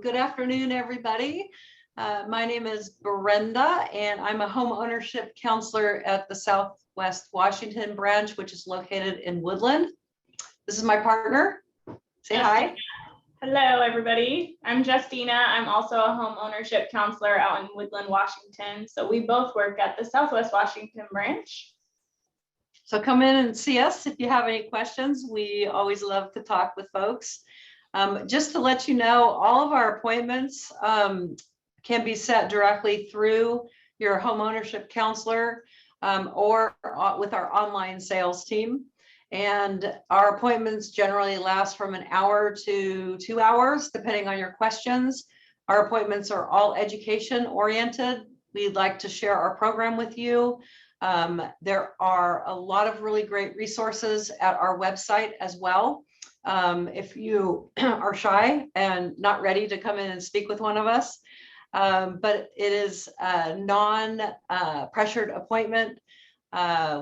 Good afternoon, everybody. My name is Brenda, and I'm a home ownership counselor at the Southwest Washington branch, which is located in Woodland. This is my partner. Say hi. Hello, everybody. I'm Justina. I'm also a home ownership counselor out in Woodland, Washington. So we both work at the Southwest Washington branch. So come in and see us if you have any questions. We always love to talk with folks. Just to let you know, all of our appointments can be set directly through your home ownership counselor or with our online sales team. And our appointments generally last from an hour to 2 hours, depending on your questions. Our appointments are all education oriented. We'd like to share our program with you. There are a lot of really great resources at our website as well. If you are shy and not ready to come in and speak with one of us, but it is a non-pressured appointment.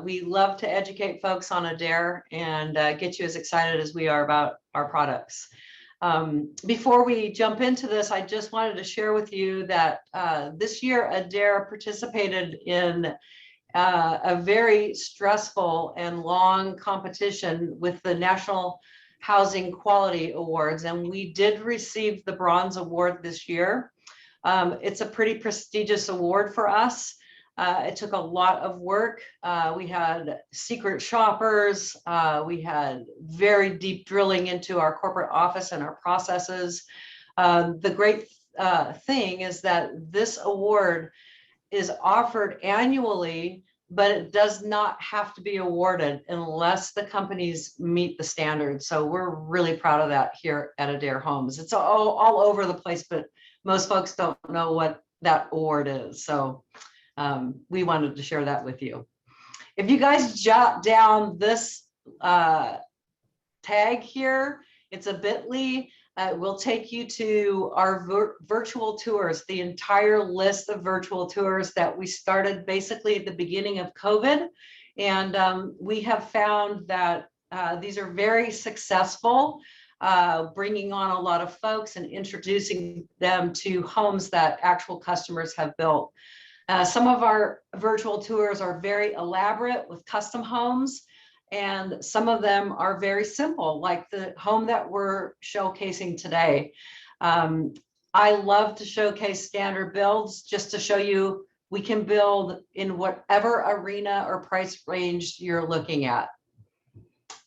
We love to educate folks on Adair and get you as excited as we are about our products. Before we jump into this, I just wanted to share with you that this year Adair participated in a very stressful and long competition with the National Housing Quality Awards, and we did receive the Bronze Award this year. It's a pretty prestigious award for us. It took a lot of work. We had secret shoppers. We had very deep drilling into our corporate office and our processes. The great thing is that this award is offered annually, but it does not have to be awarded unless the companies meet the standards. So we're really proud of that here at Adair Homes. It's all over the place, but most folks don't know what that award is. So we wanted to share that with you. If you guys jot down this tag here, it's a bit.ly. We'll take you to our virtual tours, the entire list of virtual tours that we started basically at the beginning of COVID. And we have found that these are very successful, bringing on a lot of folks and introducing them to homes that actual customers have built. Some of our virtual tours are very elaborate with custom homes. And some of them are very simple, like the home that we're showcasing today. I love to showcase standard builds just to show you we can build in whatever arena or price range you're looking at.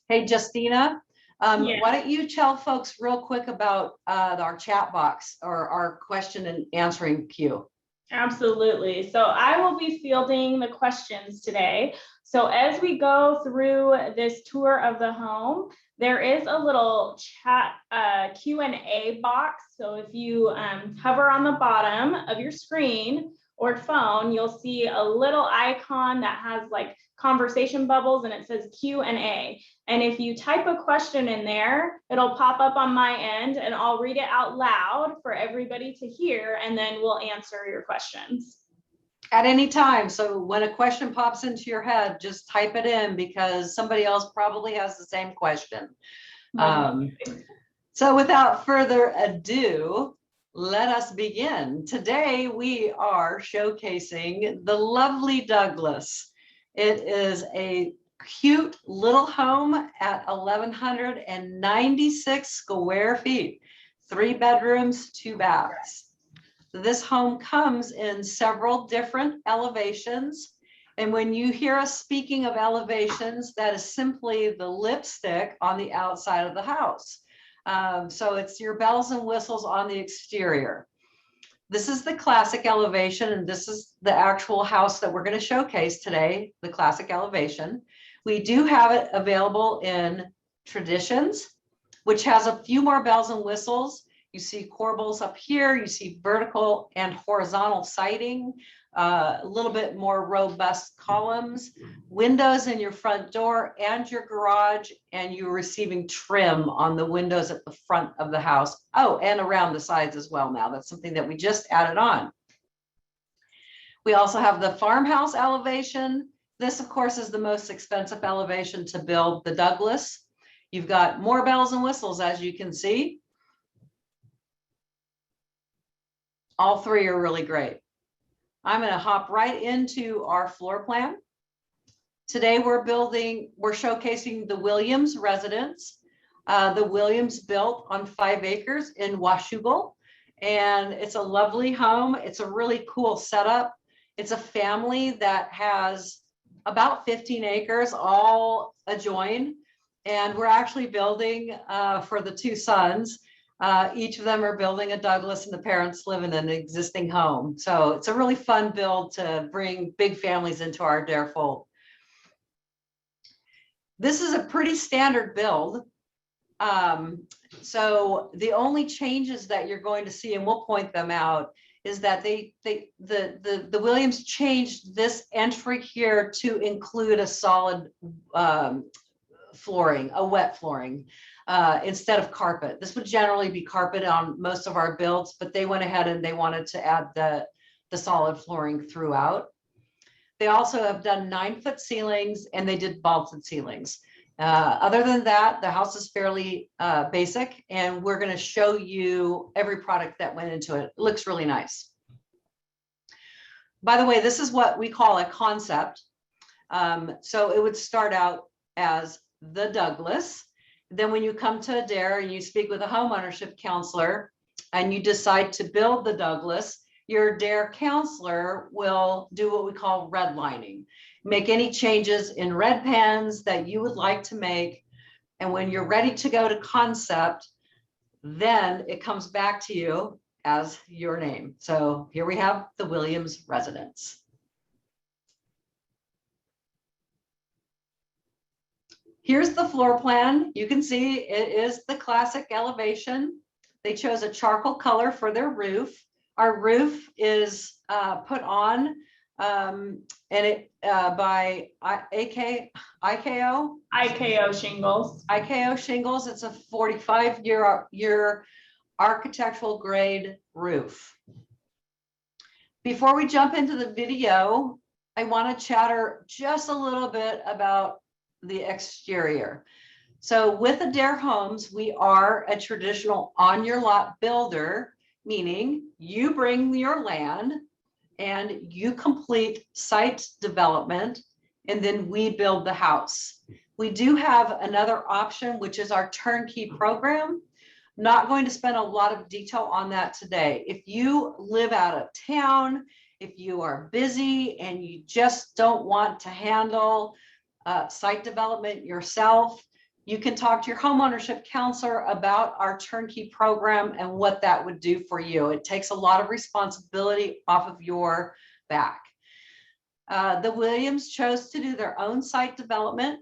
Hey, Justina, why don't you tell folks real quick about our chat box or our question and answering queue? Absolutely. So I will be fielding the questions today. So as we go through this tour of the home, there is a little chat Q&A box. So if you hover on the bottom of your screen or phone, you'll see a little icon that has like conversation bubbles and it says Q&A. And if you type a question in there, it'll pop up on my end and I'll read it out loud for everybody to hear, and then we'll answer your questions. At any time. So when a question pops into your head, just type it in because somebody else probably has the same question. So without further ado, let us begin. Today we are showcasing the lovely Douglas. It is a cute little home at 1,196 square feet, 3 bedrooms, 2 baths. This home comes in several different elevations. And when you hear us speaking of elevations, that is simply the lipstick on the outside of the house. So it's your bells and whistles on the exterior. This is the classic elevation, and this is the actual house that we're going to showcase today, the classic elevation. We do have it available in Traditions, which has a few more bells and whistles. You see corbels up here, you see vertical and horizontal siding, a little bit more robust columns, windows in your front door and your garage, and you're receiving trim on the windows at the front of the house. Oh, and around the sides as well now. That's something that we just added on. We also have the farmhouse elevation. This, of course, is the most expensive elevation to build, the Douglas. You've got more bells and whistles, as you can see. All three are really great. I'm going to hop right into our floor plan. Today we're showcasing the Williams residence. The Williams built on 5 acres in Washougal, and it's a lovely home. It's a really cool setup. It's a family that has about 15 acres all adjoined, and we're actually building for the 2 sons. Each of them are building a Douglas, and the parents live in an existing home. So it's a really fun build to bring big families into our Adair fold. This is a pretty standard build. So the only changes that you're going to see, and we'll point them out, is that the Williams changed this entry here to include a solid flooring, a wet flooring, instead of carpet. This would generally be carpet on most of our builds, but they went ahead and they wanted to add the solid flooring throughout. They also have done 9-foot ceilings, and they did vaulted ceilings. Other than that, the house is fairly basic, and we're going to show you every product that went into it. It looks really nice. By the way, this is what we call a concept. So it would start out as the Douglas. Then when you come to Adair and you speak with a homeownership counselor and you decide to build the Douglas, your Adair counselor will do what we call redlining. Make any changes in red pens that you would like to make. And when you're ready to go to concept, then it comes back to you as your name. So here we have the Williams residence. Here's the floor plan. You can see it is the classic elevation. They chose a charcoal color for their roof. Our roof is put on by IKO shingles. IKO shingles. It's a 45-year architectural grade roof. Before we jump into the video, I want to chatter just a little bit about the exterior. So with Adair Homes, we are a traditional on your lot builder, meaning you bring your land and you complete site development, and then we build the house. We do have another option, which is our turnkey program. Not going to spend a lot of detail on that today. If you live out of town, if you are busy and you just don't want to handle site development yourself, you can talk to your homeownership counselor about our turnkey program and what that would do for you. It takes a lot of responsibility off of your back. The Williams chose to do their own site development,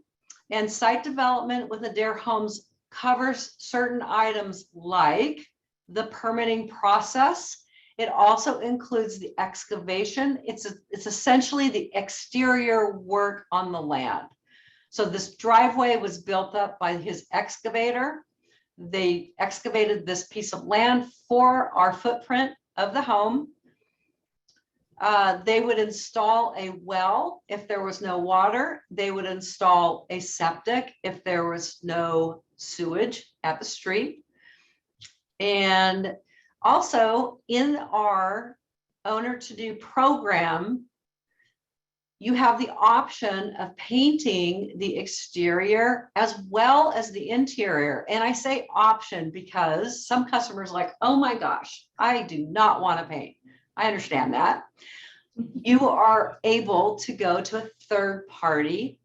and site development with Adair Homes covers certain items like the permitting process. It also includes the excavation. It's essentially the exterior work on the land. So this driveway was built up by his excavator. They excavated this piece of land for our footprint of the home. They would install a well if there was no water. They would install a septic if there was no sewage at the street. And also in our owner to do program, you have the option of painting the exterior as well as the interior. And I say option because some customers are like, oh my gosh, I do not want to paint. I understand that. You are able to go to a third party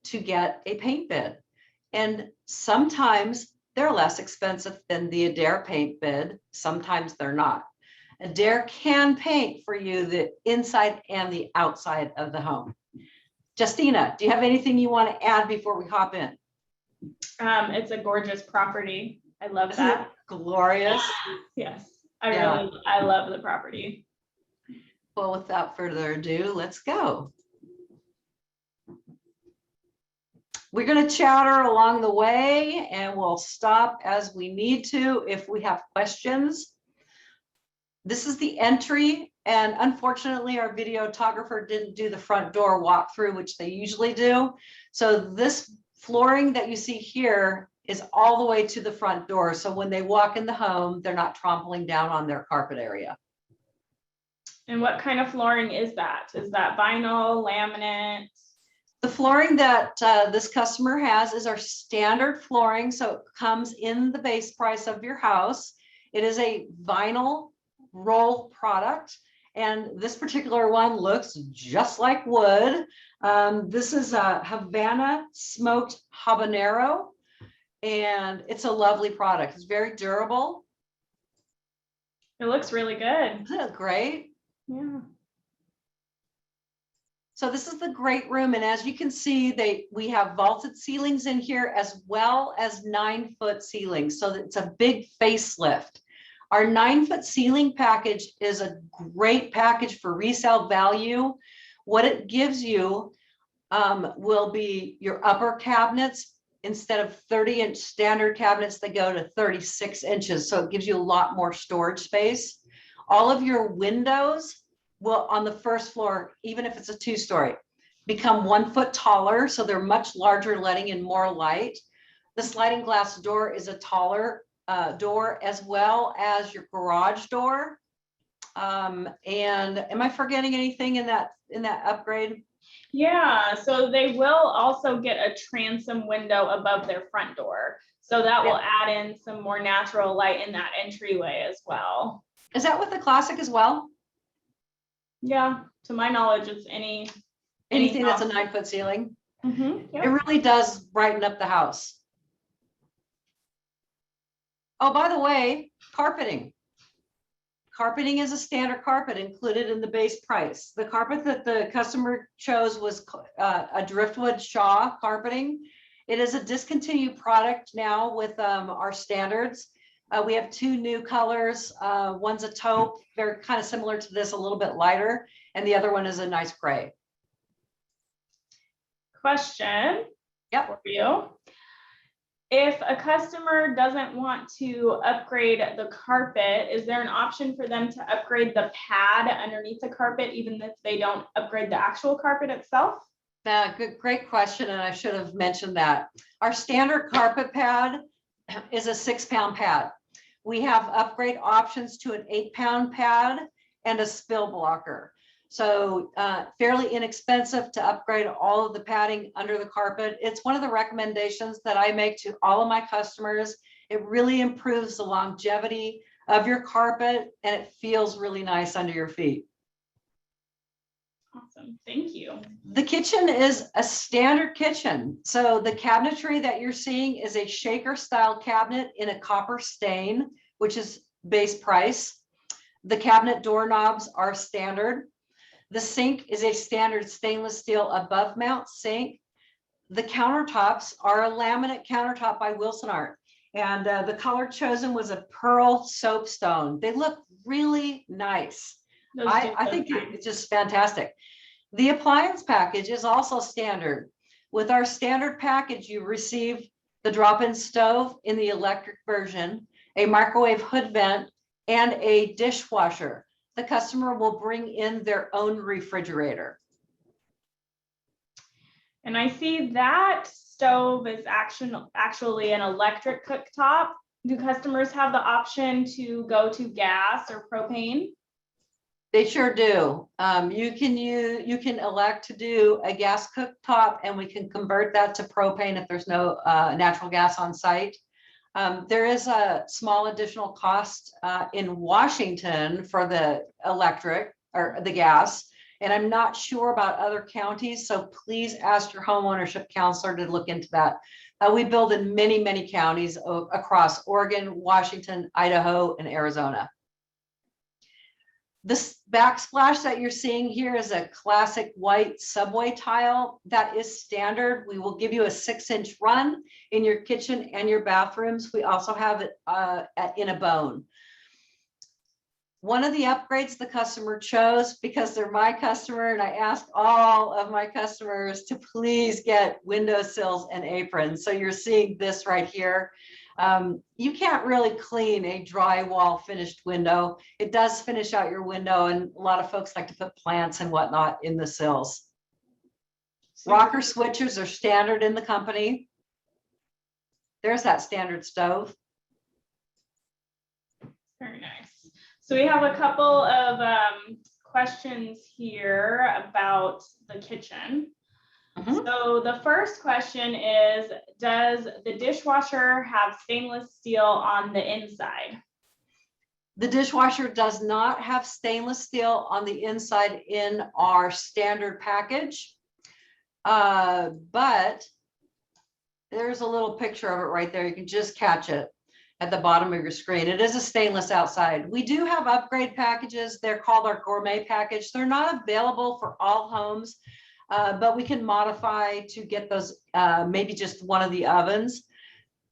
to get a paint bid. And sometimes they're less expensive than the Adair paint bid. Sometimes they're not. Adair can paint for you the inside and the outside of the home. Justina, do you have anything you want to add before we hop in? It's a gorgeous property. I love that. Glorious. Yes, I love the property. Well, without further ado, let's go. We're going to chatter along the way, and we'll stop as we need to if we have questions. This is the entry, and unfortunately our videographer didn't do the front door walkthrough, which they usually do. So this flooring that you see here is all the way to the front door. So when they walk in the home, they're not trampling down on their carpet area. And what kind of flooring is that? Is that vinyl, laminate? The flooring that this customer has is our standard flooring, so it comes in the base price of your house. It is a vinyl roll product, and this particular one looks just like wood. This is a Havana smoked habanero, and it's a lovely product. It's very durable. It looks really good. Isn't it great? Yeah. So this is the great room, and as you can see, we have vaulted ceilings in here as well as 9-foot ceilings. So it's a big facelift. Our 9-foot ceiling package is a great package for resale value. What it gives you will be your upper cabinets. Instead of 30-inch standard cabinets, they go to 36 inches. So it gives you a lot more storage space. All of your windows will, on the first floor, even if it's a 2-story, become 1 foot taller. So they're much larger, letting in more light. The sliding glass door is a taller door, as well as your garage door. And am I forgetting anything in that upgrade? Yeah, so they will also get a transom window above their front door. So that will add in some more natural light in that entryway as well. Is that with the classic as well? Yeah, to my knowledge, it's Anything that's a 9-foot ceiling. Yep. It really does brighten up the house. Oh, by the way, carpeting. Carpeting is a standard carpet included in the base price. The carpet that the customer chose was a driftwood Shaw carpeting. It is a discontinued product now with our standards. We have 2 new colors. One's a taupe, very kind of similar to this, a little bit lighter, and the other one is a nice gray. Question for you. If a customer doesn't want to upgrade the carpet, is there an option for them to upgrade the pad underneath the carpet, even if they don't upgrade the actual carpet itself? Great question, and I should have mentioned that. Our standard carpet pad is a 6-pound pad. We have upgrade options to an 8-pound pad and a spill blocker. So fairly inexpensive to upgrade all of the padding under the carpet. It's one of the recommendations that I make to all of my customers. It really improves the longevity of your carpet, and it feels really nice under your feet. Awesome, thank you. The kitchen is a standard kitchen. So the cabinetry that you're seeing is a shaker style cabinet in a copper stain, which is base price. The cabinet doorknobs are standard. The sink is a standard stainless steel above mount sink. The countertops are a laminate countertop by Wilson Art. And the color chosen was a pearl soapstone. They look really nice. I think it's just fantastic. The appliance package is also standard. With our standard package, you receive the drop-in stove in the electric version, a microwave hood vent, and a dishwasher. The customer will bring in their own refrigerator. And I see that stove is actually an electric cooktop. Do customers have the option to go to gas or propane? They sure do. You can elect to do a gas cooktop, and we can convert that to propane if there's no natural gas on site. There is a small additional cost in Washington for the electric or the gas, and I'm not sure about other counties, so please ask your homeownership counselor to look into that. We build in many, many counties across Oregon, Washington, Idaho, and Arizona. This backsplash that you're seeing here is a classic white subway tile that is standard. We will give you a 6-inch run in your kitchen and your bathrooms. We also have it in a bone. One of the upgrades the customer chose, because they're my customer, and I ask all of my customers to please get windowsills and aprons. So you're seeing this right here. You can't really clean a drywall finished window. It does finish out your window, and a lot of folks like to put plants and whatnot in the sills. Rocker switches are standard in the company. There's that standard stove. Very nice. So we have a couple of questions here about the kitchen. Mhm. So the first question is, does the dishwasher have stainless steel on the inside? The dishwasher does not have stainless steel on the inside in our standard package. But there's a little picture of it right there. You can just catch it at the bottom of your screen. It is a stainless outside. We do have upgrade packages. They're called our gourmet package. They're not available for all homes, but we can modify to get those, maybe just one of the ovens.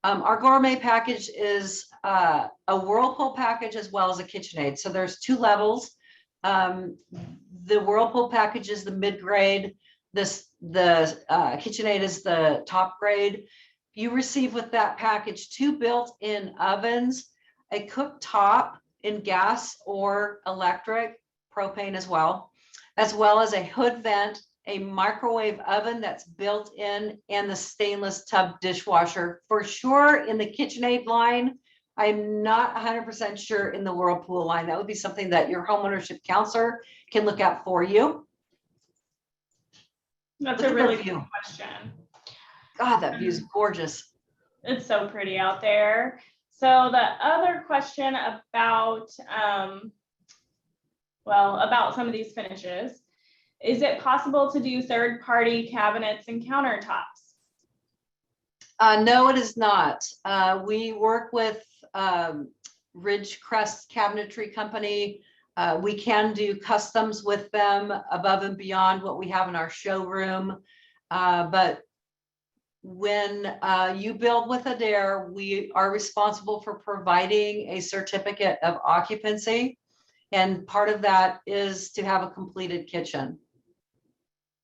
Our gourmet package is a Whirlpool package as well as a KitchenAid. So there's two levels. The Whirlpool package is the mid-grade. The KitchenAid is the top grade. You receive with that package 2 built-in ovens, a cooktop in gas or electric, propane as well as a hood vent, a microwave oven that's built in, and the stainless tub dishwasher. For sure in the KitchenAid line. I'm not 100% sure in the Whirlpool line. That would be something that your homeownership counselor can look at for you. That's Look a at that really view. good question. God, that view is gorgeous. It's so pretty out there. So the other question about, about some of these finishes, is it possible to do third-party cabinets and countertops? No, it is not. We work with Ridgecrest Cabinetry Company. We can do customs with them above and beyond what we have in our showroom. But when you build with Adair, we are responsible for providing a certificate of occupancy. And part of that is to have a completed kitchen.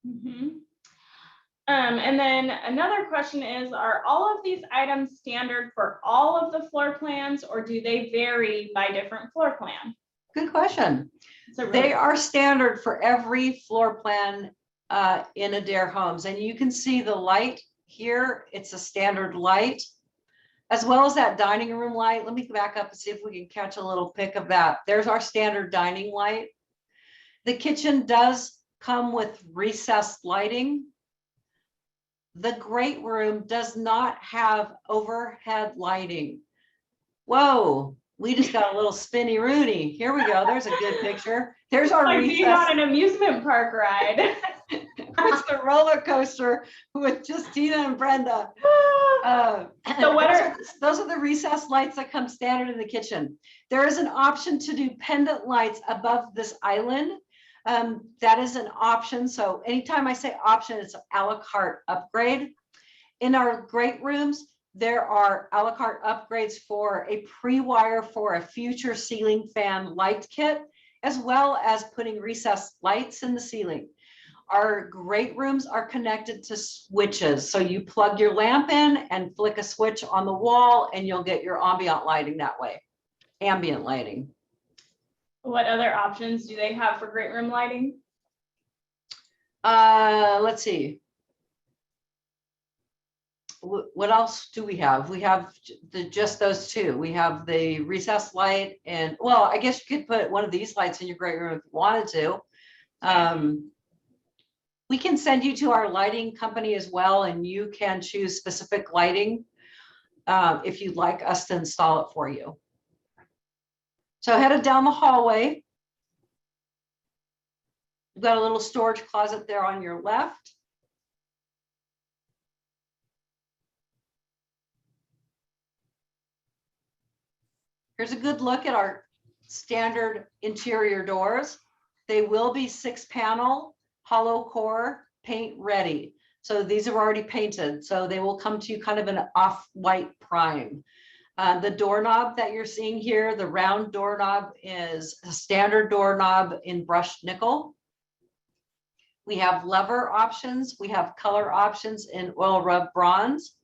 Mm-hmm. And then another question is, are all of these items standard for all of the floor plans, or do they vary by different floor plan? Good question. They are standard for every floor plan in Adair Homes. And you can see the light here. It's a standard light, as well as that dining room light. Let me back up and see if we can catch a little pic of that. There's our standard dining light. The kitchen does come with recessed lighting. The great room does not have overhead lighting. Whoa, we just got a little spinny Rooney. Here we go. There's a good picture. There's our like recess. being on an amusement park ride. It's the roller coaster with just Tina and Brenda. So what those are the recessed lights that come standard in the kitchen. There is an option to do pendant lights above this island. That is an option. So anytime I say option, it's an a la carte upgrade. In our great rooms, there are a la carte upgrades for a pre-wire for a future ceiling fan light kit, as well as putting recessed lights in the ceiling. Our great rooms are connected to switches. So you plug your lamp in and flick a switch on the wall and you'll get your ambient lighting that way. Ambient lighting. What other options do they have for great room lighting? Let's see. What else do we have? We have just those two. We have the recessed light, and well, I guess you could put one of these lights in your great room if you wanted to. We can send you to our lighting company as well, and you can choose specific lighting if you'd like us to install it for you. So headed down the hallway, you've got a little storage closet there on your left. Here's a good look at our standard interior doors. They will be 6-panel, hollow core, paint ready. So these are already painted. So they will come to you kind of an off-white prime. The doorknob that you're seeing here, the round doorknob, is a standard doorknob in brushed nickel. We have lever options. We have color options in oil rub bronze.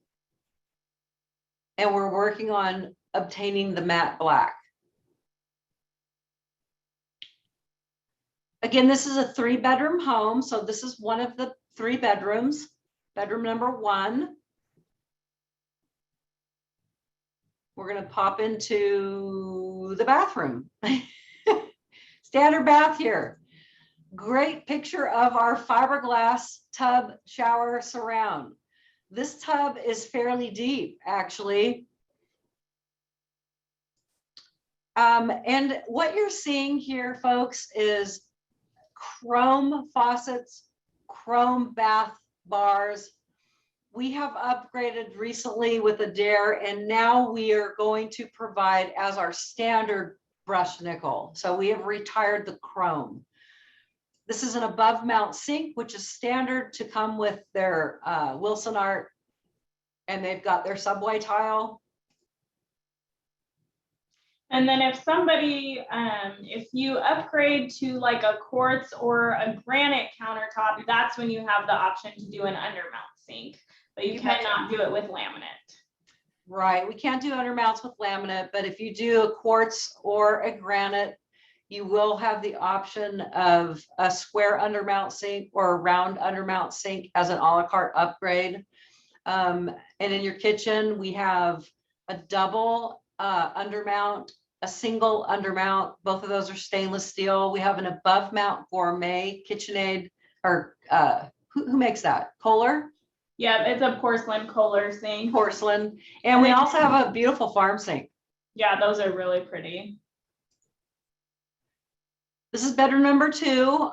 And we're working on obtaining the matte black. Again, this is a 3-bedroom home. So this is one of the 3 bedrooms, bedroom number 1. We're going to pop into the bathroom. Standard bath here. great picture of our fiberglass tub shower surround. This tub is fairly deep, actually. And what you're seeing here, folks, is chrome faucets, chrome bath bars. We have upgraded recently with Adair, and now we are going to provide as our standard brushed nickel. So we have retired the chrome. This is an above mount sink, which is standard to come with their Wilson Art, and they've got their subway tile. And then if somebody, if you upgrade to like a quartz or a granite countertop, that's when you have the option to do an undermount sink, but you cannot do it with laminate. Right, we can't do undermounts with laminate, but if you do a quartz or a granite, you will have the option of a square undermount sink or a round undermount sink as an a la carte upgrade. And in your kitchen, we have a double undermount, a single undermount. Both of those are stainless steel. We have an above mount gourmet KitchenAid, or who makes that? Kohler? Yeah, it's a porcelain Kohler sink. Porcelain. And we also have a beautiful farm sink. Yeah, those are really pretty. This is bedroom number 2.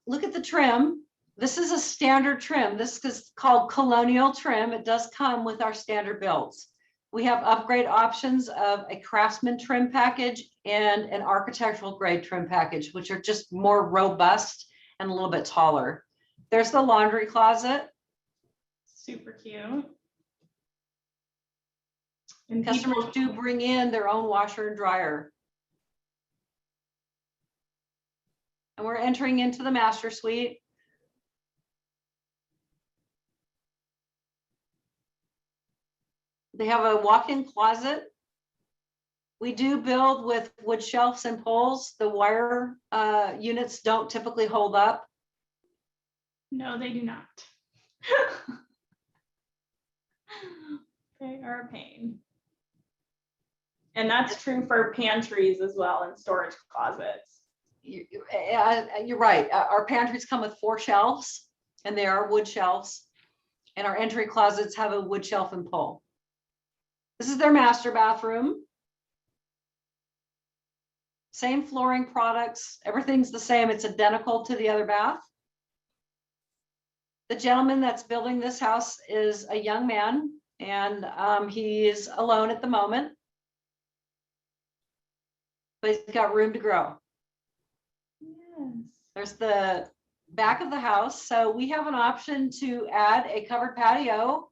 Look at the trim. This is a standard trim. This is called colonial trim. It does come with our standard builds. We have upgrade options of a craftsman trim package and an architectural grade trim package, which are just more robust and a little bit taller. There's the laundry closet. Super cute. And Customers do bring in their own washer and dryer. And we're entering into the master suite. They have a walk-in closet. We do build with wood shelves and poles. The wire units don't typically hold up. No, they do not. They are a pain. And that's true for pantries as well and storage closets. You're right. Our pantries come with 4 shelves, and they are wood shelves. And our entry closets have a wood shelf and pole. This is their master bathroom. Same flooring products. Everything's the same. It's identical to the other bath. The gentleman that's building this house is a young man, and he is alone at the moment. But he's got room to grow. Yes. There's the back of the house. So we have an option to add a covered patio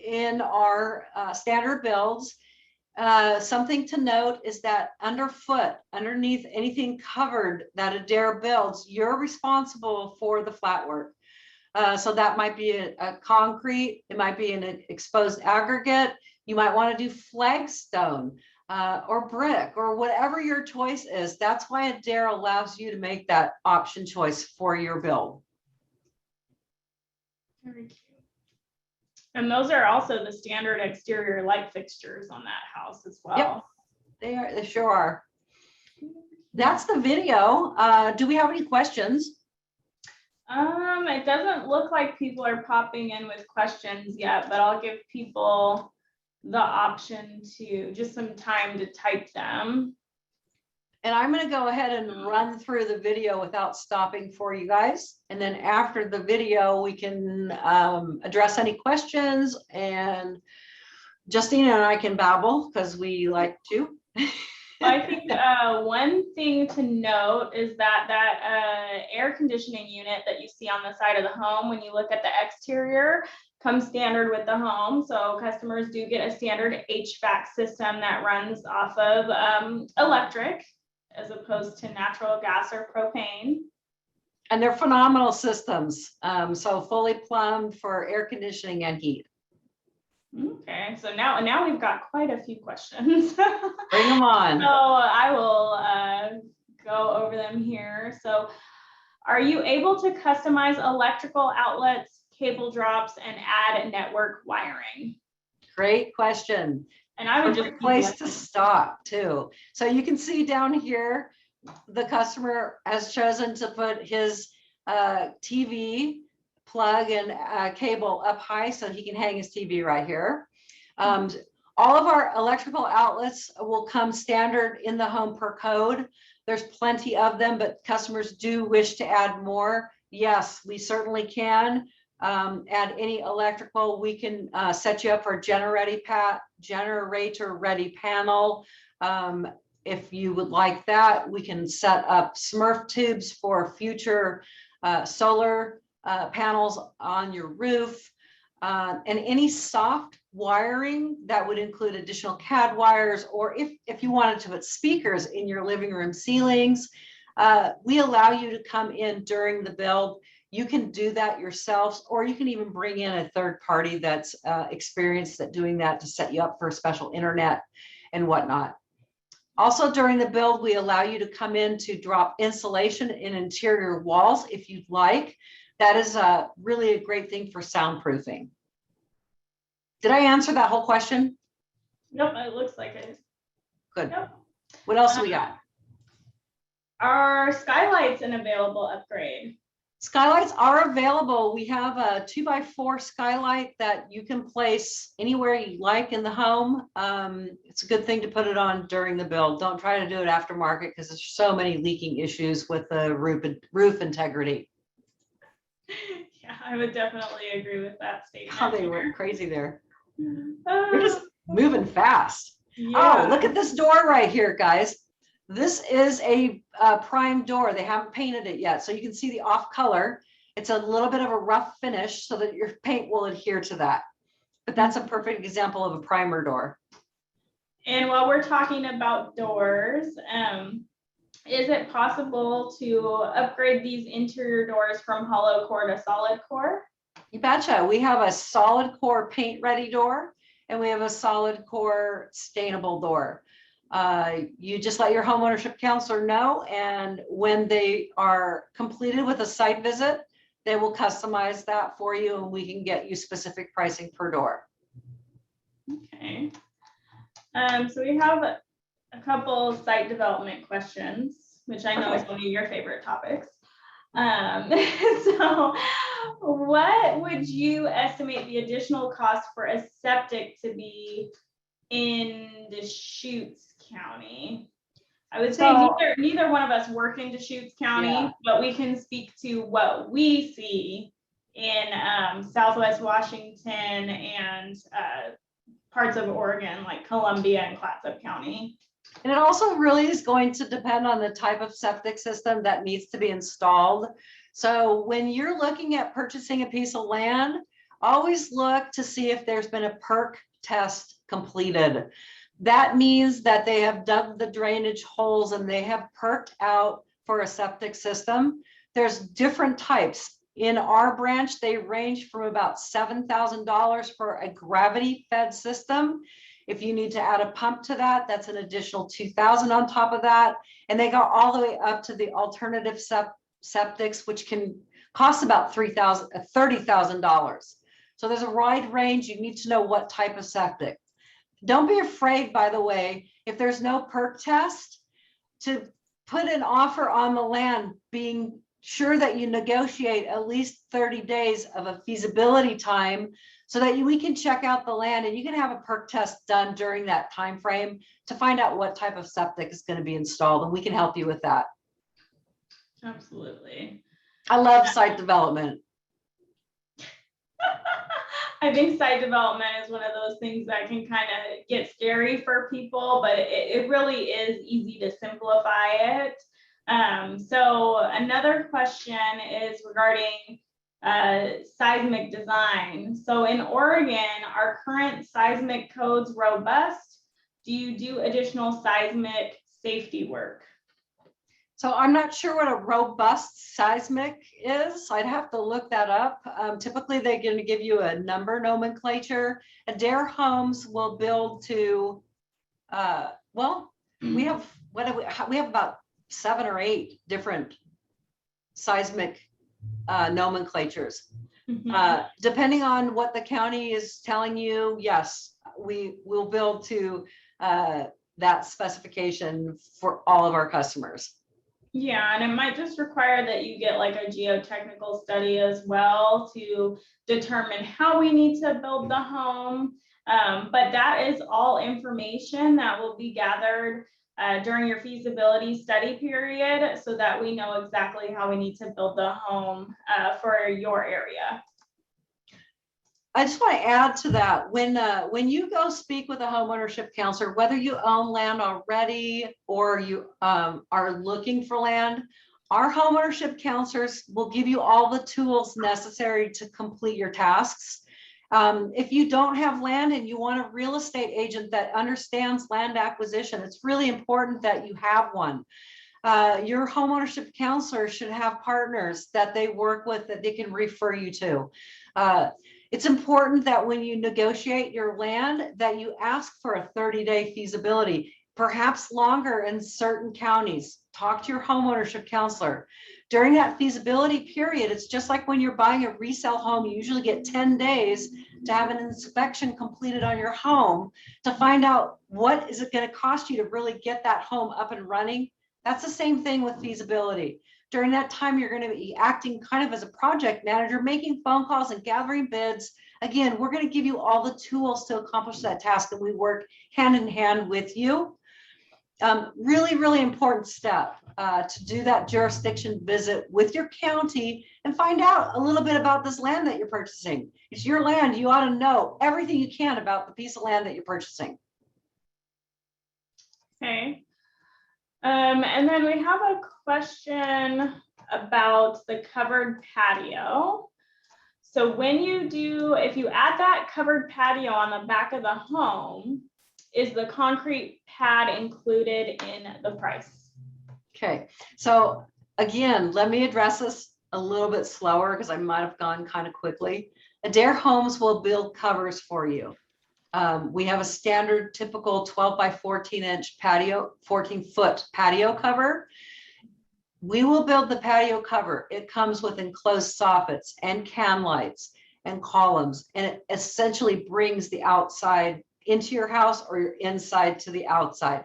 in our standard builds. Something to note is that underneath anything covered that Adair builds, you're responsible for the flat work. So that might be a concrete, it might be an exposed aggregate. You might want to do flagstone or brick or whatever your choice is. That's why Adair allows you to make that option choice for your build. Very cute. And those are also the standard exterior light fixtures on that house as well. Yep, they are. They sure are. That's the video. Do we have any questions? It doesn't look like people are popping in with questions yet, but I'll give people the option to just some time to type them. And I'm going to go ahead and run through the video without stopping for you guys. And then after the video, we can address any questions, and Justine and I can babble because we like to. I think one thing to note is that air conditioning unit that you see on the side of the home, when you look at the exterior, comes standard with the home. So customers do get a standard HVAC system that runs off of electric as opposed to natural gas or propane. And they're phenomenal systems. So fully plumbed for air conditioning and heat. Okay, so now we've got quite a few questions. Bring them on. So I will go over them here. So are you able to customize electrical outlets, cable drops, and add network wiring? Great question. And I would just place to stop too. So you can see down here, the customer has chosen to put his TV plug and cable up high so he can hang his TV right here. All of our electrical outlets will come standard in the home per code. There's plenty of them, but customers do wish to add more. Yes, we certainly can add any electrical. We can set you up for a generator ready panel. If you would like that, we can set up Smurf tubes for future solar panels on your roof. And any soft wiring that would include additional CAD wires, or if you wanted to put speakers in your living room ceilings, we allow you to come in during the build. You can do that yourselves, or you can even bring in a third party that's experienced at doing that to set you up for special internet and whatnot. Also during the build, we allow you to come in to drop insulation in interior walls if you'd like. That is really a great thing for soundproofing. Did I answer that whole question? Nope, it looks like it. Good. Nope. What else do we got? Are skylights an available upgrade? Skylights are available. We have a 2x4 skylight that you can place anywhere you like in the home. It's a good thing to put it on during the build. Don't try to do it aftermarket because there's so many leaking issues with the roof integrity. Yeah, I would definitely agree with that statement. Oh, they were crazy there. Uh, We're just moving fast. yeah. Oh, look at this door right here, guys. This is a prime door. They haven't painted it yet, so you can see the off color. It's a little bit of a rough finish so that your paint will adhere to that. But that's a perfect example of a primer door. And while we're talking about doors, is it possible to upgrade these interior doors from hollow core to solid core? You betcha. We have a solid core paint ready door, and we have a solid core stainable door. You just let your homeownership counselor know, and when they are completed with a site visit, they will customize that for you, and we can get you specific pricing per door. Okay. So we have a couple site development questions, which I know is one of your favorite topics. So what would you estimate the additional cost for a septic to be in Deschutes County? I would say neither one of us work in Deschutes County, yeah, but we can speak to what we see in Southwest Washington and parts of Oregon, like Columbia and Clatsop County. And it also really is going to depend on the type of septic system that needs to be installed. So when you're looking at purchasing a piece of land, always look to see if there's been a perk test completed. That means that they have dug the drainage holes and they have perked out for a septic system. There's different types. In our branch, they range from about $7,000 for a gravity fed system. If you need to add a pump to that, that's an additional $2,000 on top of that. And they go all the way up to the alternative septics, which can cost about $30,000. So there's a wide range. You need to know what type of septic. Don't be afraid, by the way, if there's no perk test, to put an offer on the land, being sure that you negotiate at least 30 days of a feasibility time so that we can check out the land and you can have a perk test done during that time frame to find out what type of septic is going to be installed, and we can help you with that. Absolutely. I love site development. I think site development is one of those things that can kind of get scary for people, but it really is easy to simplify it. So another question is regarding seismic design. So in Oregon, are current seismic codes robust? Do you do additional seismic safety work? So I'm not sure what a robust seismic is. I'd have to look that up. Typically, they're going to give you a number nomenclature. Adair Homes will build to, we have about 7 or 8 different seismic nomenclatures. Depending on what the county is telling you, yes, we will build to that specification for all of our customers. Yeah, and it might just require that you get like a geotechnical study as well to determine how we need to build the home. But that is all information that will be gathered during your feasibility study period so that we know exactly how we need to build the home for your area. I just want to add to that. When you go speak with a homeownership counselor, whether you own land already or you are looking for land, our homeownership counselors will give you all the tools necessary to complete your tasks. If you don't have land and you want a real estate agent that understands land acquisition, it's really important that you have one. Your homeownership counselor should have partners that they work with that they can refer you to. It's important that when you negotiate your land that you ask for a 30-day feasibility, perhaps longer in certain counties. Talk to your homeownership counselor. During that feasibility period, it's just like when you're buying a resale home, you usually get 10 days to have an inspection completed on your home to find out what is it going to cost you to really get that home up and running. That's the same thing with feasibility. During that time, you're going to be acting kind of as a project manager, making phone calls and gathering bids. Again, we're going to give you all the tools to accomplish that task, and we work hand in hand with you. Really, really important step to do that jurisdiction visit with your county and find out a little bit about this land that you're purchasing. It's your land. You ought to know everything you can about the piece of land that you're purchasing. Okay. And then we have a question about the covered patio. So when you do, if you add that covered patio on the back of the home, is the concrete pad included in the price? Okay, so again, let me address this a little bit slower because I might have gone kind of quickly. Adair Homes will build covers for you. We have a standard typical 12 by 14 inch patio, 14-foot patio cover. We will build the patio cover. It comes with enclosed soffits and can lights and columns, and it essentially brings the outside into your house or your inside to the outside.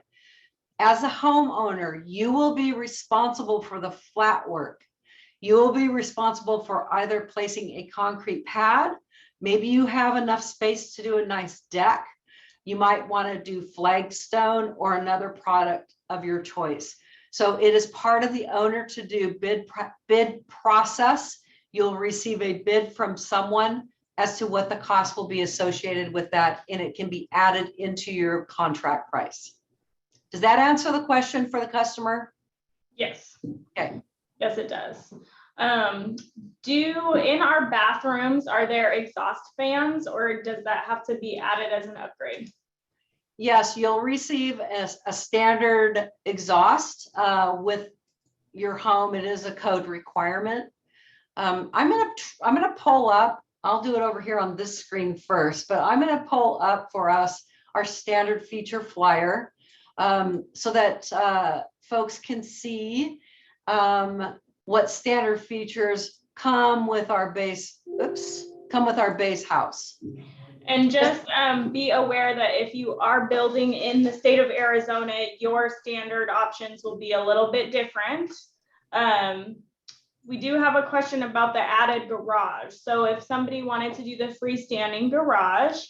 As a homeowner, you will be responsible for the flat work. You will be responsible for either placing a concrete pad. Maybe you have enough space to do a nice deck. You might want to do flagstone or another product of your choice. So it is part of the owner to do bid process. You'll receive a bid from someone as to what the cost will be associated with that, and it can be added into your contract price. Does that answer the question for the customer? Yes. Okay. Yes, it does. In our bathrooms, are there exhaust fans, or does that have to be added as an upgrade? Yes, you'll receive a standard exhaust with your home. It is a code requirement. I'm gonna pull up. I'll do it over here on this screen first, but I'm gonna pull up for us our standard feature flyer so that folks can see what standard features come with our base. Come with our base house. And just be aware that if you are building in the state of Arizona, your standard options will be a little bit different. We do have a question about the added garage. So if somebody wanted to do the freestanding garage,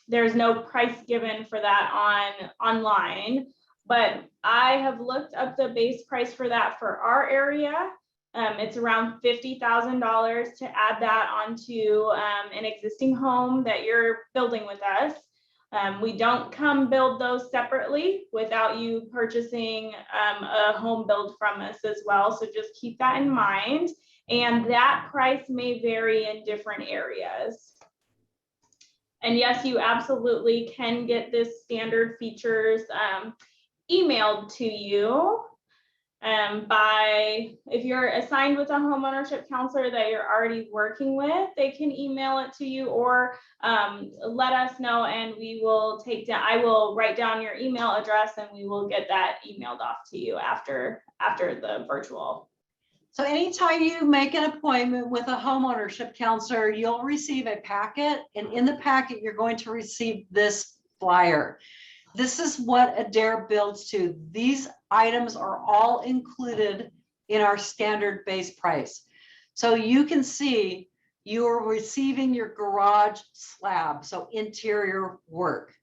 there's no price given for that online, but I have looked up the base price for that for our area. It's around $50,000 to add that onto an existing home that you're building with us. We don't come build those separately without you purchasing a home build from us as well. So just keep that in mind. And that price may vary in different areas. And yes, you absolutely can get this standard features emailed to you if you're assigned with a homeownership counselor that you're already working with, they can email it to you, or let us know and we will I will write down your email address and we will get that emailed off to you after the virtual. So anytime you make an appointment with a homeownership counselor, you'll receive a packet, and in the packet, you're going to receive this flyer. This is what Adair builds to. These items are all included in our standard base price. So you can see you are receiving your garage slab, so interior work.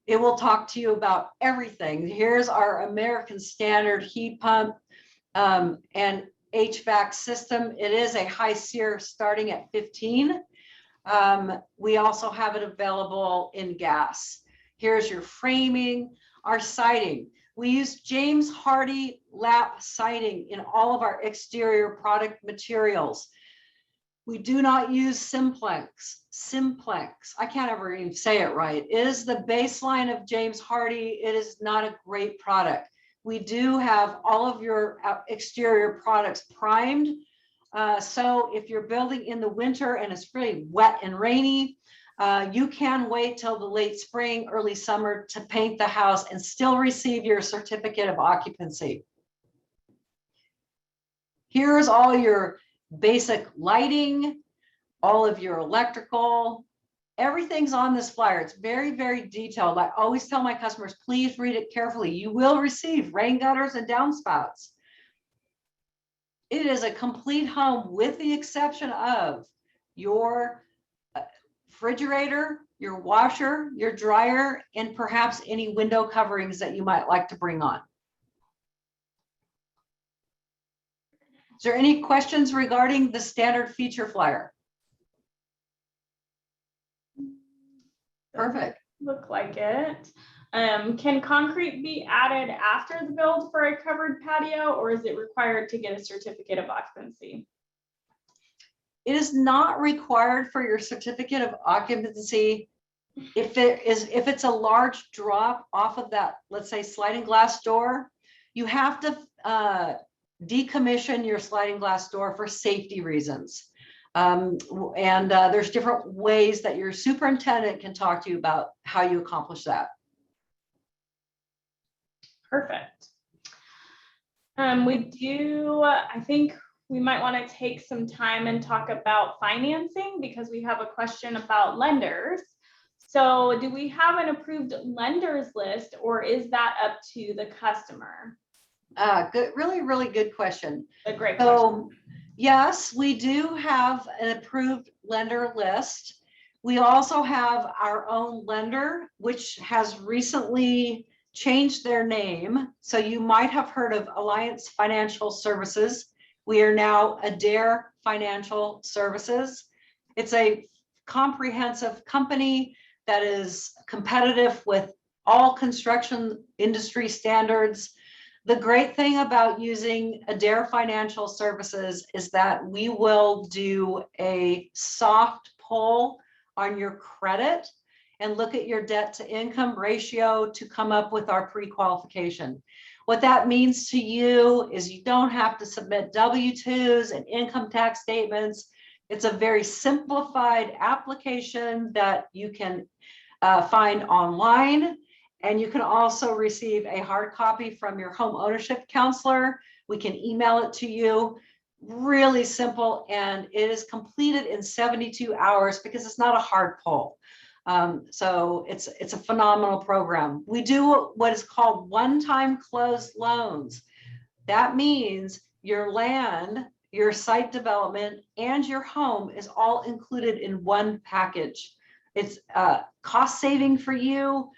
It will talk to you about everything. Here's our American standard heat pump and HVAC system. It is a high SEER starting at 15. We also have it available in gas. Here's your framing, our siding. We use James Hardie lap siding in all of our exterior product materials. We do not use Simplex. Simplex, I can't ever even say it right. It is the baseline of James Hardie. It is not a great product. We do have all of your exterior products primed. So if you're building in the winter and it's really wet and rainy, you can wait till the late spring, early summer to paint the house and still receive your certificate of occupancy. Here's all your basic lighting, all of your electrical, everything's on this flyer. It's very, very detailed. I always tell my customers, please read it carefully. You will receive rain gutters and downspouts. It is a complete home with the exception of your refrigerator, your washer, your dryer, and perhaps any window coverings that you might like to bring on. Is there any questions regarding the standard feature flyer? Perfect. Look like it. Can concrete be added after the build for a covered patio, or is it required to get a certificate of occupancy? It is not required for your certificate of occupancy. If it's a large drop off of that, let's say sliding glass door, you have to decommission your sliding glass door for safety reasons. There's different ways that your superintendent can talk to you about how you accomplish that. Perfect. I think we might want to take some time and talk about financing because we have a question about lenders. So do we have an approved lenders list, or is that up to the customer? Good, really, really good question. A great question. Yes, we do have an approved lender list. We also have our own lender, which has recently changed their name. So you might have heard of Alliance Financial Services. We are now Adair Financial Services. It's a comprehensive company that is competitive with all construction industry standards. The great thing about using Adair Financial Services is that we will do a soft pull on your credit and look at your debt to income ratio to come up with our pre-qualification. What that means to you is you don't have to submit W-2s and income tax statements. It's a very simplified application that you can find online. And you can also receive a hard copy from your home ownership counselor. We can email it to you. Really simple, and it is completed in 72 hours because it's not a hard pull. So it's a phenomenal program. We do what is called one-time closed loans. That means your land, your site development, and your home is all included in one package. It's cost saving for you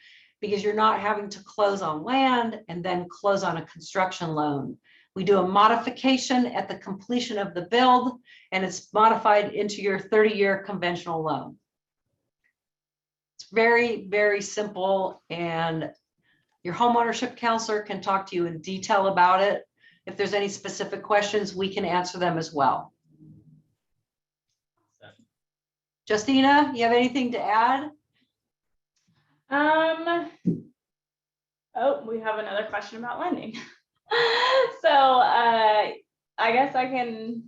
because you're not having to close on land and then close on a construction loan. We do a modification at the completion of the build, and it's modified into your 30-year conventional loan. It's very, very simple, and your homeownership counselor can talk to you in detail about it. If there's any specific questions, we can answer them as well. Justina, you have anything to add? Oh, we have another question about lending. So I guess I can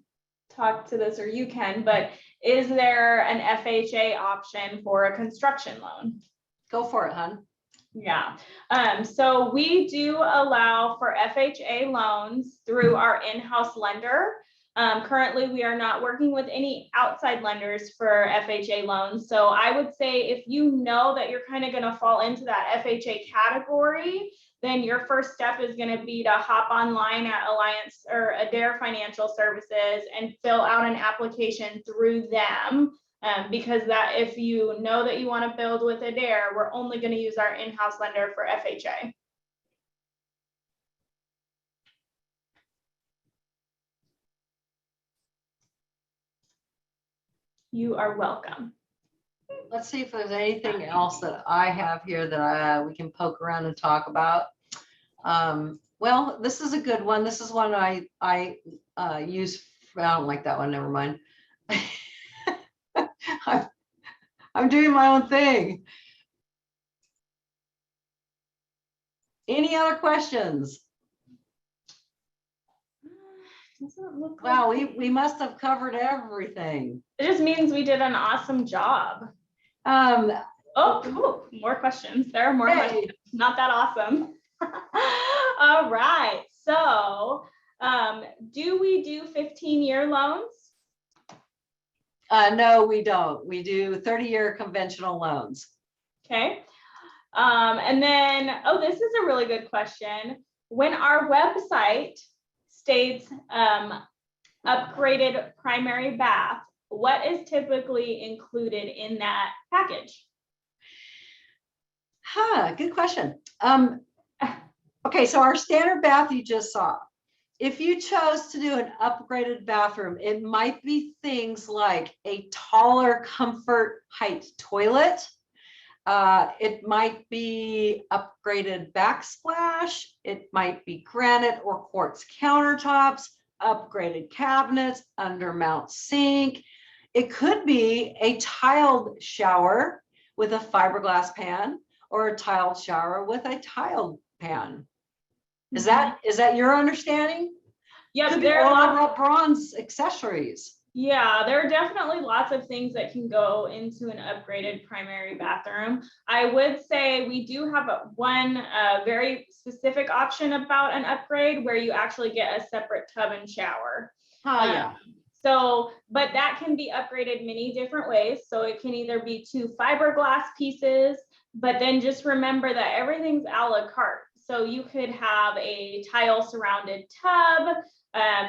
talk to this, or you can, but is there an FHA option for a construction loan? Go for it, hon. Yeah. So we do allow for FHA loans through our in-house lender. Currently, we are not working with any outside lenders for FHA loans. So I would say if you know that you're kind of going to fall into that FHA category, then your first step is going to be to hop online at Alliance or Adair Financial Services and fill out an application through them. Because that if you know that you want to build with Adair, we're only going to use our in-house lender for FHA. You are welcome. Let's see if there's anything else that I have here that we can poke around and talk about. Well, this is a good one. This is one I use. I don't like that one. Never mind. I'm doing my own thing. Any other questions? Doesn't look Wow, like we must have covered everything. it just means we did an awesome job. Oh, more questions. There are more questions. Not that awesome. All right. So, do we do 15-year loans? No, we don't. We do 30-year conventional loans. Okay. And then, oh, this is a really good question. When our website states upgraded primary bath, what is typically included in that package? Good question. Okay, so our standard bath you just saw. If you chose to do an upgraded bathroom, it might be things like a taller comfort height toilet. It might be upgraded backsplash. It might be granite or quartz countertops, upgraded cabinets, undermount sink. It could be a tiled shower with a fiberglass pan or a tiled shower with a tiled pan. Is that your understanding? Yes, Could be there are all bronze accessories. Yeah, there are definitely lots of things that can go into an upgraded primary bathroom. I would say we do have one very specific option about an upgrade where you actually get a separate tub and shower. Yeah. So, but that can be upgraded many different ways. So it can either be 2 fiberglass pieces, but then just remember that everything's a la carte. So you could have a tile surrounded tub.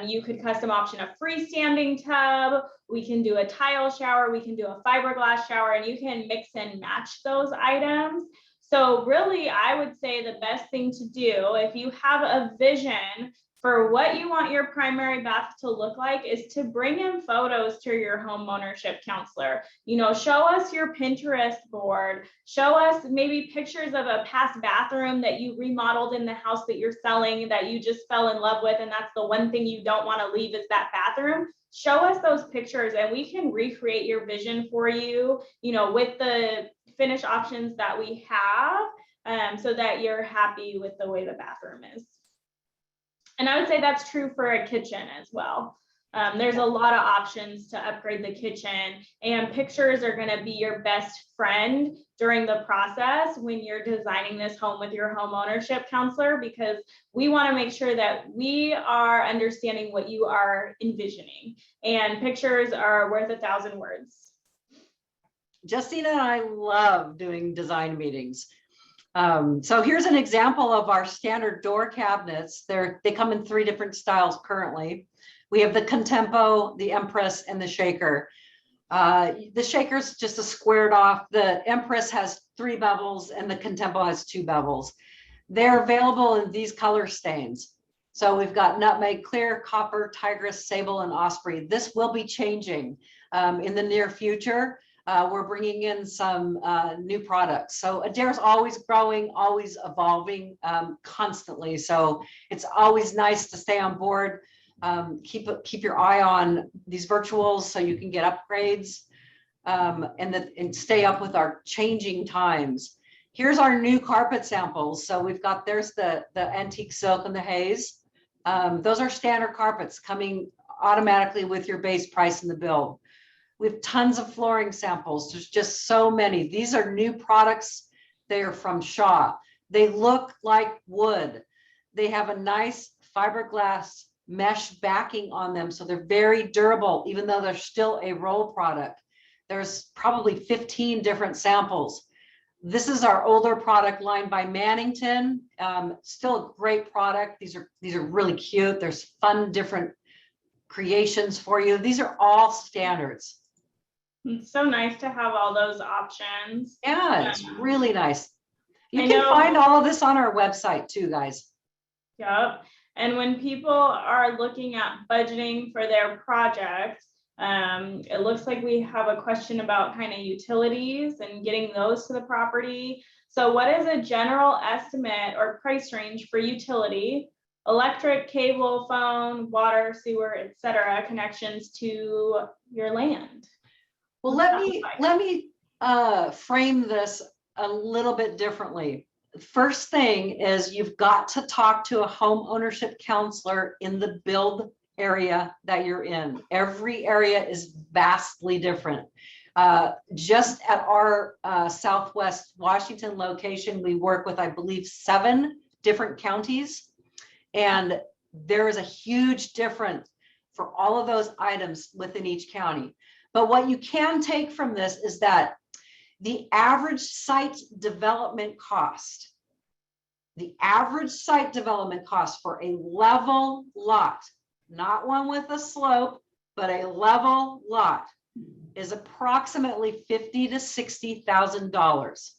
You could custom option a freestanding tub. We can do a tile shower. We can do a fiberglass shower, and you can mix and match those items. So really, I would say the best thing to do if you have a vision for what you want your primary bath to look like is to bring in photos to your home ownership counselor. You know, show us your Pinterest board, show us maybe pictures of a past bathroom that you remodeled in the house that you're selling that you just fell in love with, and that's the one thing you don't want to leave is that bathroom. Show us those pictures and we can recreate your vision for you, you know, with the finish options that we have, so that you're happy with the way the bathroom is. And I would say that's true for a kitchen as well. There's a lot of options to upgrade the kitchen, and pictures are going to be your best friend during the process when you're designing this home with your home ownership counselor, because we want to make sure that we are understanding what you are envisioning, and pictures are worth 1,000 words. Justina and I love doing design meetings. So here's an example of our standard door cabinets. They come in 3 different styles currently. We have the Contempo, the Empress, and the Shaker. The Shaker's just a squared off. The Empress has 3 bevels and the Contempo has 2 bevels. They're available in these color stains. So we've got nutmeg, clear, copper, tigress, sable, and osprey. This will be changing in the near future. We're bringing in some new products. So Adair's always growing, always evolving constantly. So it's always nice to stay on board. Keep your eye on these virtuals so you can get upgrades and stay up with our changing times. Here's our new carpet samples. So we've got, there's the antique silk and the haze. Those are standard carpets coming automatically with your base price in the bill. We have tons of flooring samples. There's just so many. These are new products. They are from Shaw. They look like wood. They have a nice fiberglass mesh backing on them. So they're very durable, even though they're still a roll product. There's probably 15 different samples. This is our older product line by Mannington. Still a great product. These are really cute. There's fun, different creations for you. These are all standards. It's so nice to have all those options. Yeah, it's really nice. You I can know. find all of this on our website too, guys. Yep. And when people are looking at budgeting for their projects, it looks like we have a question about kind of utilities and getting those to the property. So what is a general estimate or price range for utility, electric, cable, phone, water, sewer, etc. connections to your land? Well, let me frame this a little bit differently. First thing is you've got to talk to a home ownership counselor in the build area that you're in. Every area is vastly different. Just at our Southwest Washington location, we work with, I believe, 7 different counties, and there is a huge difference for all of those items within each county. But what you can take from this is that the average site development cost for a level lot, not one with a slope, but a level lot, is approximately $50,000 to $60,000.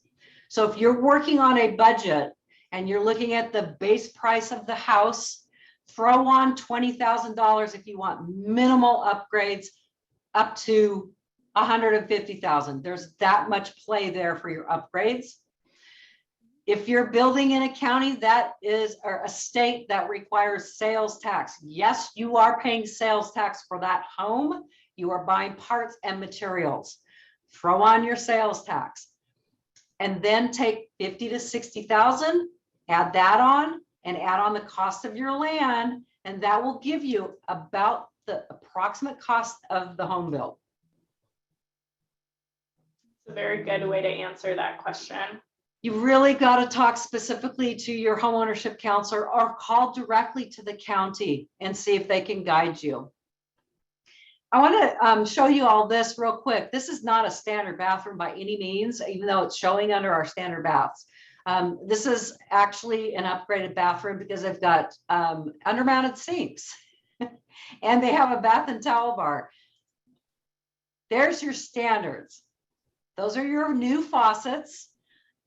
So if you're working on a budget and you're looking at the base price of the house, throw on $20,000 if you want minimal upgrades, up to $150,000. There's that much play there for your upgrades. If you're building in a county that is, or a state that requires sales tax, yes, you are paying sales tax for that home. You are buying parts and materials. Throw on your sales tax, and then take 50 to 60,000, add that on, and add on the cost of your land, and that will give you about the approximate cost of the home build. It's a very good way to answer that question. You really got to talk specifically to your homeownership counselor or call directly to the county and see if they can guide you. I want to show you all this real quick. This is not a standard bathroom by any means, even though it's showing under our standard baths. This is actually an upgraded bathroom because they've got undermounted sinks and they have a bath and towel bar. There's your standards. Those are your new faucets,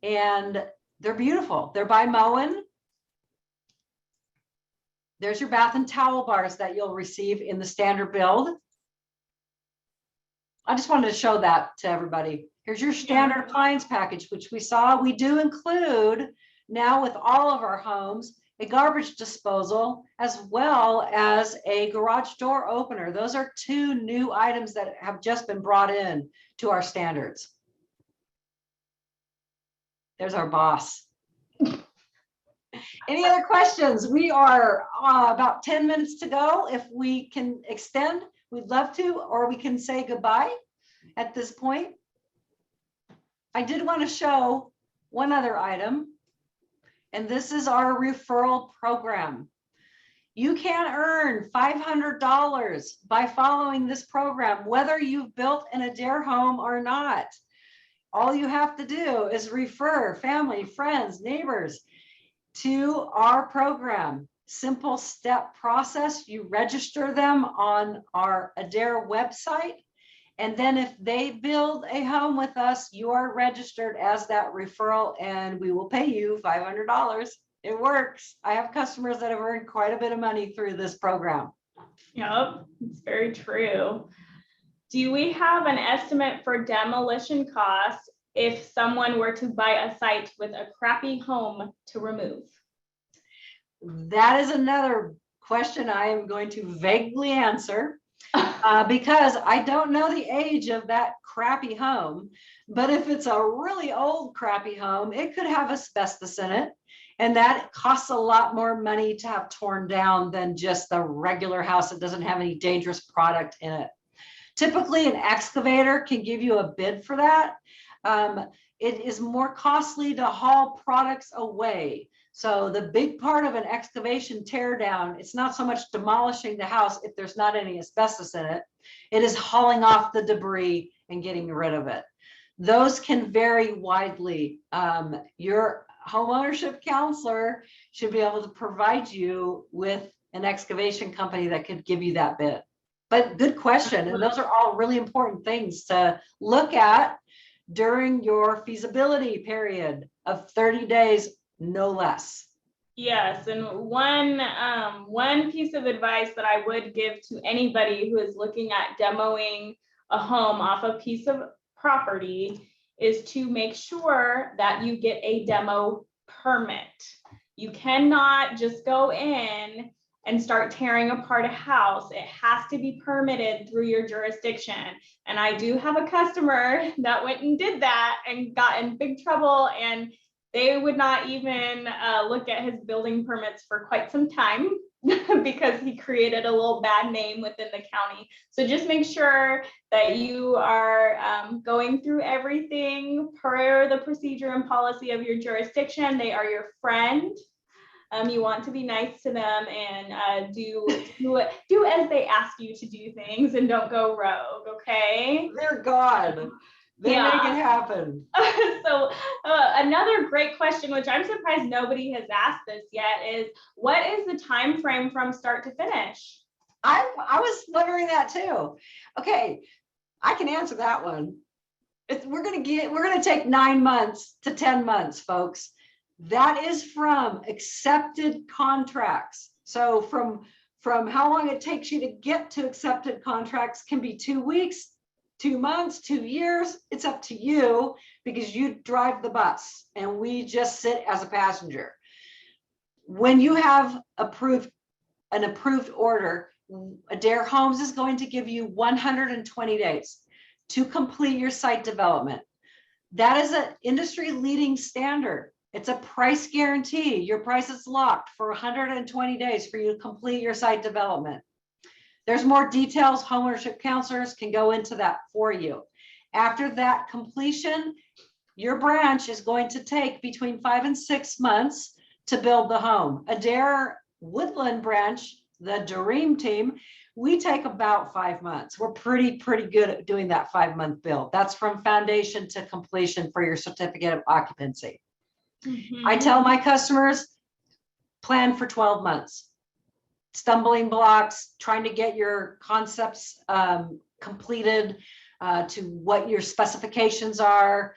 and they're beautiful. They're by Moen. There's your bath and towel bars that you'll receive in the standard build. I just wanted to show that to everybody. Here's your standard appliance package, which we saw. We do include now with all of our homes a garbage disposal as well as a garage door opener. Those are 2 new items that have just been brought in to our standards. There's our boss. Any other questions? We are about 10 minutes to go. If we can extend, we'd love to, or we can say goodbye at this point. I did want to show one other item, and this is our referral program. You can earn $500 by following this program, whether you've built an Adair home or not. All you have to do is refer family, friends, neighbors to our program. Simple step process. You register them on our Adair website. And then if they build a home with us, you are registered as that referral and we will pay you $500. It works. I have customers that have earned quite a bit of money through this program. Yep, it's very true. Do we have an estimate for demolition costs if someone were to buy a site with a crappy home to remove? That is another question I am going to vaguely answer because I don't know the age of that crappy home. But if it's a really old crappy home, it could have asbestos in it. And that costs a lot more money to have torn down than just the regular house that doesn't have any dangerous product in it. Typically, an excavator can give you a bid for that. It is more costly to haul products away. So the big part of an excavation tear down, it's not so much demolishing the house if there's not any asbestos in it. It is hauling off the debris and getting rid of it. Those can vary widely. Your homeownership counselor should be able to provide you with an excavation company that could give you that bid. But good question. And those are all really important things to look at during your feasibility period of 30 days, no less. Yes, and one piece of advice that I would give to anybody who is looking at demoing a home off a piece of property is to make sure that you get a demo permit. You cannot just go in and start tearing apart a house. It has to be permitted through your jurisdiction. And I do have a customer that went and did that and got in big trouble, and they would not even look at his building permits for quite some time because he created a little bad name within the county. So just make sure that you are going through everything per the procedure and policy of your jurisdiction. They are your friend. You want to be nice to them and do as they ask you to do things, and don't go rogue, okay? Dear God, they make it happen. So another great question, which I'm surprised nobody has asked this yet, is what is the time frame from start to finish? I was wondering that too. Okay, I can answer that one. We're gonna take 9 months to 10 months, folks. That is from accepted contracts. So from how long it takes you to get to accepted contracts can be 2 weeks, 2 months, 2 years. It's up to you because you drive the bus and we just sit as a passenger. When you have an approved order, Adair Homes is going to give you 120 days to complete your site development. That is an industry leading standard. It's a price guarantee. Your price is locked for 120 days for you to complete your site development. There's more details. Homeownership counselors can go into that for you. After that completion, your branch is going to take between 5 and 6 months to build the home. Adair Woodland branch, the Dream team, we take about 5 months. We're pretty good at doing that 5-month build. That's from foundation to completion for your certificate of occupancy. Mm-hmm. I tell my customers, plan for 12 months. Stumbling blocks, trying to get your concepts completed to what your specifications are,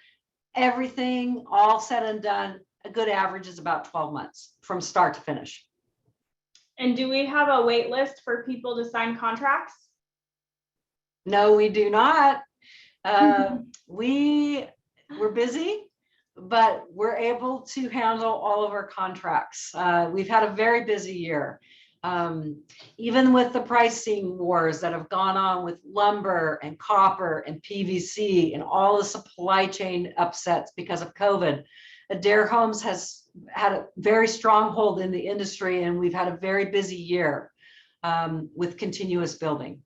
everything all said and done, a good average is about 12 months from start to finish. And do we have a wait list for people to sign contracts? No, we do not. We're busy, but we're able to handle all of our contracts. We've had a very busy year. Even with the pricing wars that have gone on with lumber and copper and PVC and all the supply chain upsets because of COVID, Adair Homes has had a very strong hold in the industry, and we've had a very busy year with continuous building.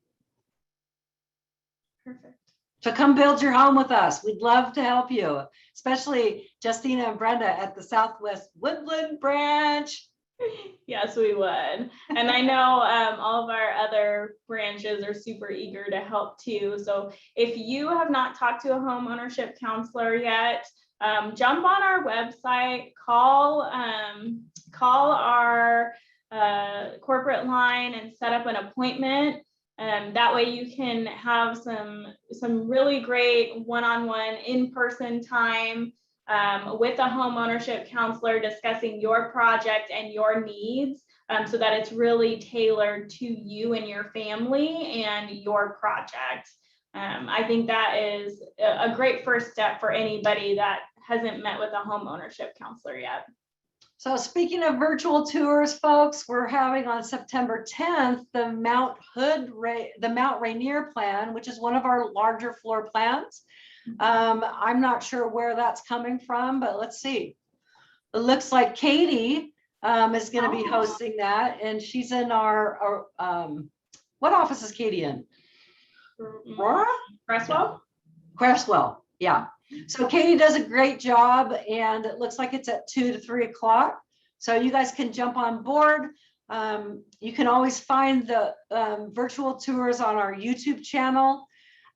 Perfect. So come build your home with us. We'd love to help you, especially Justina and Brenda at the Southwest Woodland branch. Yes, we would. And I know all of our other branches are super eager to help too. So if you have not talked to a home ownership counselor yet, jump on our website, call our corporate line and set up an appointment. That way you can have some really great one-on-one in-person time with a home ownership counselor discussing your project and your needs so that it's really tailored to you and your family and your project. I think that is a great first step for anybody that hasn't met with a home ownership counselor yet. So speaking of virtual tours, folks, we're having on September 10th, the Mount Rainier plan, which is one of our larger floor plans. I'm not sure where that's coming from, but let's see. It looks like Katie is going to be hosting that, and she's in our what office is Katie in? Aurora? Cresswell, yeah. So Katie does a great job, and it looks like it's at 2 to 3 o'clock. So you guys can jump on board. You can always find the virtual tours on our YouTube channel.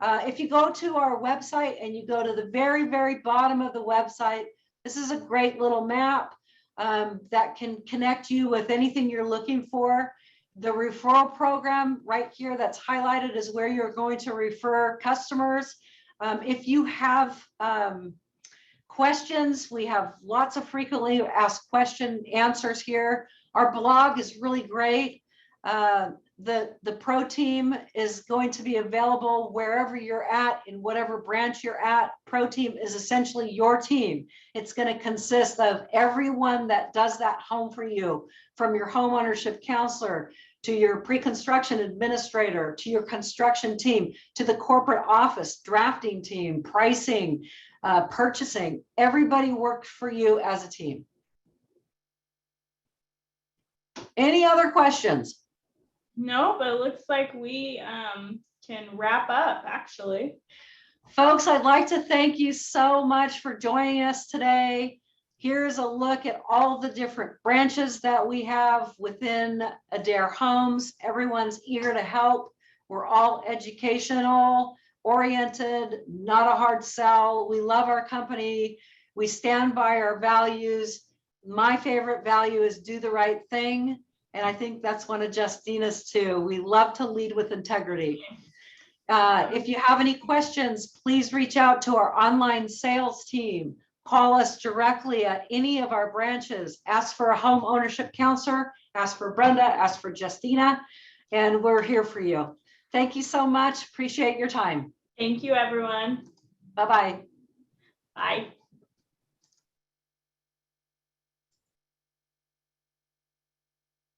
If you go to our website and you go to the very, very bottom of the website, this is a great little map that can connect you with anything you're looking for. The referral program right here that's highlighted is where you're going to refer customers. If you have questions, we have lots of frequently asked question answers here. Our blog is really great. The pro team is going to be available wherever you're at, in whatever branch you're at. Pro team is essentially your team. It's going to consist of everyone that does that home for you, from your home ownership counselor to your pre-construction administrator, to your construction team, to the corporate office, drafting team, pricing, purchasing. Everybody works for you as a team. Any other questions? No, but it looks like we can wrap up, actually. Folks, I'd like to thank you so much for joining us today. Here's a look at all the different branches that we have within Adair Homes. Everyone's eager to help. We're all educational oriented, not a hard sell. We love our company. We stand by our values. My favorite value is do the right thing. And I think that's one of Justina's too. We love to lead with integrity. If you have any questions, please reach out to our online sales team. Call us directly at any of our branches. Ask for a home ownership counselor, ask for Brenda, ask for Justina, and we're here for you. Thank you so much. Appreciate your time. Thank you, everyone. Bye-bye. Bye.